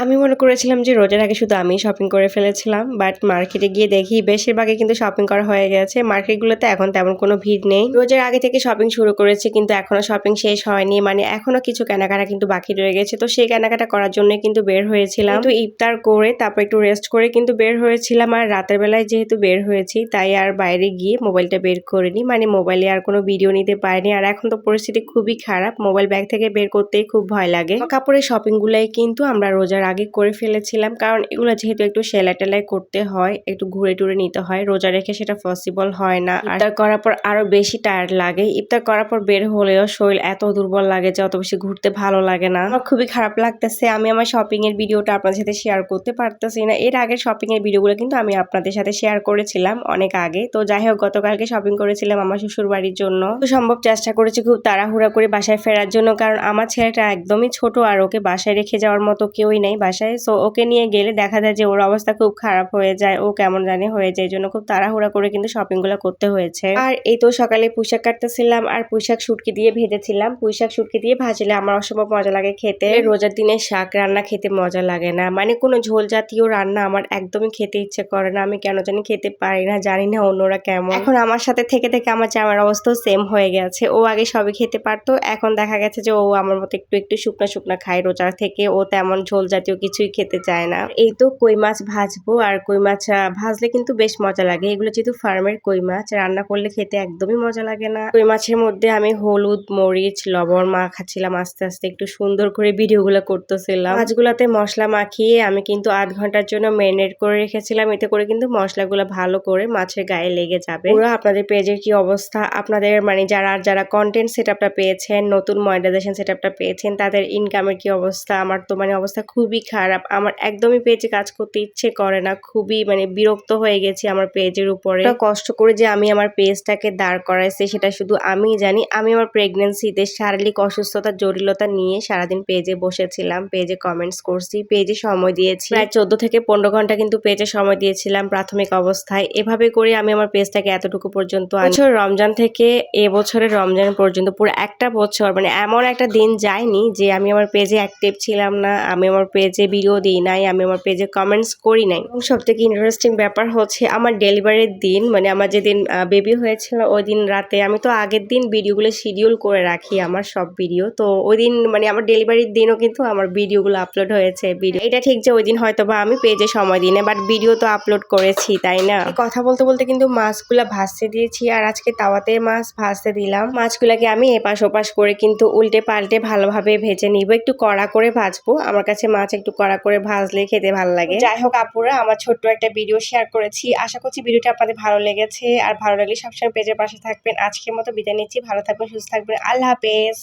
আমি মনে করেছিলাম যে রোজার আগে শুধু আমিই শপিং করে ফেলেছিলাম। বাট মার্কেটে গিয়ে দেখি বেশিরভাগই কিন্তু শপিং করা হয়ে গেছে। মার্কেটগুলোতে এখন তেমন কোনো ভিড় নেই। রোজার আগে থেকে শপিং শুরু করেছি কিন্তু এখনো শপিং শেষ হয়নি। মানে এখনো কিছু কেনাকাটা কিন্তু বাকি রয়ে গেছে। তো সেই কেনাকাটা করার জন্যই কিন্তু বের হয়েছিলাম। তো ইফতার করে তারপর একটু রেস্ট করে কিন্তু বের হয়েছিলাম। আর রাতের বেলায় যেহেতু বের হয়েছি তাই আর বাইরে গিয়ে মোবাইলটা বের করিনি। মানে মোবাইলে আর কোনো ভিডিও নিতে পারিনি। আর এখন তো পরিস্থিতি খুবই খারাপ। মোবাইল ব্যাগ থেকে বের করতেই খুব ভয় লাগে। কাপড়ের শপিং গুলাই কিন্তু আমরা রোজার আগে করে ফেলেছিলাম, কারণ এগুলো যেহেতু একটু সেলাই টেলাই করতে হয়, একটু ঘুরে টুরে নিতে হয়, রোজা রেখে সেটা পসিবল হয় না। ইফতার করার পর আরো বেশি টায়ার্ড লাগে। ইফতার করার পর বের হলেও শরীর এত দুর্বল লাগে যে অত বেশি ঘুরতে ভালো লাগে না। আমার খুবই খারাপ লাগতেছে। আমি আমার শপিং এর ভিডিওটা আপনাদের সাথে শেয়ার করতে পারতেছি না। এর আগের শপিং এর ভিডিওগুলো কিন্তু আমি আপনাদের সাথে শেয়ার করেছিলাম অনেক আগে। তো যাই হোক, গতকালকে শপিং করেছিলাম আমার শ্বশুর বাড়ির জন্য। তো সম্ভব চেষ্টা করেছি খুব তাড়াহুড়া করে বাসায় ফেরার জন্য, কারণ আমার ছেলেটা একদমই ছোট আর ওকে বাসায় রেখে যাওয়ার মতো কেউই নেই বাসায়। সো ওকে নিয়ে গেলে দেখা যায় যে ওর অবস্থা খুব খারাপ হয়ে যায়, ও কেমন জানি হয়ে যায়। এই জন্য খুব তাড়াহুড়া করে কিন্তু শপিং গুলো করতে হয়েছে। আর এই তো সকালে পুঁইশাক কাটতেছিলাম আর পুঁইশাক শুটকি দিয়ে ভেজেছিলাম। পুঁইশাক শুটকি দিয়ে ভাজলে আমার অসম্ভব মজা লাগে খেতে। রোজার দিনে শাক রান্না খেতে মজা লাগে না, মানে কোনো ঝোল জাতীয় রান্না আমার একদমই খেতে ইচ্ছে করে না। আমি কেন জানি খেতে পারি না, জানি না অন্যরা কেমন। এখন আমার সাথে থেকে থেকে আমার জামার অবস্থাও সেম হয়ে গেছে। ও আগে সবই খেতে পারতো, এখন দেখা গেছে যে ও আমার মতো একটু একটু শুকনা শুকনা খায় রোজা থেকে। ও তেমন ঝোল জাতীয় কিছুই খেতে চায় না। এই তো কই মাছ ভাজবো, আর কই মাছ ভাজলে কিন্তু বেশ মজা লাগে। এগুলো যেহেতু ফার্মের কই মাছ, রান্না করলে খেতে একদমই মজা লাগে না। কই মাছের মধ্যে আমি হলুদ মরিচ লবণ মাখাচ্ছিলাম, আস্তে আস্তে একটু সুন্দর করে ভিডিওগুলো করতেছিলাম। মাছগুলাতে মশলা মাখিয়ে আমি কিন্তু আধ ঘন্টার জন্য ম্যারিনেট করে রেখেছিলাম। এতে করে কিন্তু মশলাগুলো ভালো করে মাছের গায়ে লেগে যাবে। পুরো আপনাদের পেজের কি অবস্থা, আপনাদের মানে যারা যারা কন্টেন্ট সেটআপটা পেয়েছেন, নতুন মনিটাইজেশন সেটআপটা পেয়েছেন, তাদের ইনকামের কি অবস্থা? আমার তো মানে অবস্থা খুবই খারাপ। আমার একদমই পেজে কাজ করতে ইচ্ছে করে না, খুবই মানে বিরক্ত হয়ে গেছি আমার পেজের উপরে। কষ্ট করে যে আমি আমার পেজটাকে দাঁড় করাইছি সেটা শুধু আমিই জানি। আমি আমার প্রেগনেন্সিতে শারীরিক অসুস্থতার জটিলতা নিয়ে সারাদিন পেজে বসেছিলাম, পেজে কমেন্টস করছি, পেজে সময় দিয়েছি। প্রায় 14 থেকে 15 ঘন্টা কিন্তু পেজে সময় দিয়েছিলাম প্রাথমিক অবস্থায়। এভাবে করে আমি আমার পেজটাকে এতটুকু পর্যন্ত বছর রমজান থেকে এবছরের রমজান পর্যন্ত পুরো একটা বছর মানে এমন একটা দিন যায়নি যে আমি আমার পেজে অ্যাক্টিভ ছিলাম না, আমি আমার পেজে ভিডিও দিই নাই, আমি আমার পেজে কমেন্টস করি নাই। এবং সব থেকে ইন্টারেস্টিং ব্যাপার হচ্ছে আমার ডেলিভারির দিন, মানে আমার যেদিন বেবি হয়েছিল ওই দিন রাতে, আমি তো আগের দিন ভিডিওগুলো শিডিউল করে রাখি আমার সব ভিডিও। তো ওই দিন মানে আমার ডেলিভারির দিনও কিন্তু আমার ভিডিওগুলো আপলোড হয়েছে। ভিডিও এটা ঠিক যে ওই দিন হয়তো বা আমি পেজে সময় দিই না, বাট ভিডিও তো আপলোড করেছি, তাই না? কথা বলতে বলতে কিন্তু মাছগুলা ভাজতে দিয়েছি, আর আজকে তাওয়াতে মাছ ভাজতে দিলাম। মাছগুলাকে আমি এপাশ ওপাশ করে কিন্তু উল্টে পাল্টে ভালোভাবে ভেজে নিব, একটু কড়া করে ভাজবো। আমার কাছে মাছ একটু কড়া করে ভাজলে খেতে ভালো লাগে। যাই হোক আপুরা, আমার ছোট্ট একটা ভিডিও শেয়ার করেছি, আশা করছি ভিডিওটা আপনাদের ভালো লেগেছে। আর ভালো লাগলে সবসময় পেজের পাশে থাকবেন। আজকের মতো বিদায় নিচ্ছি, ভালো থাকবেন, সুস্থ থাকবেন, আল্লাহ হাফেজ।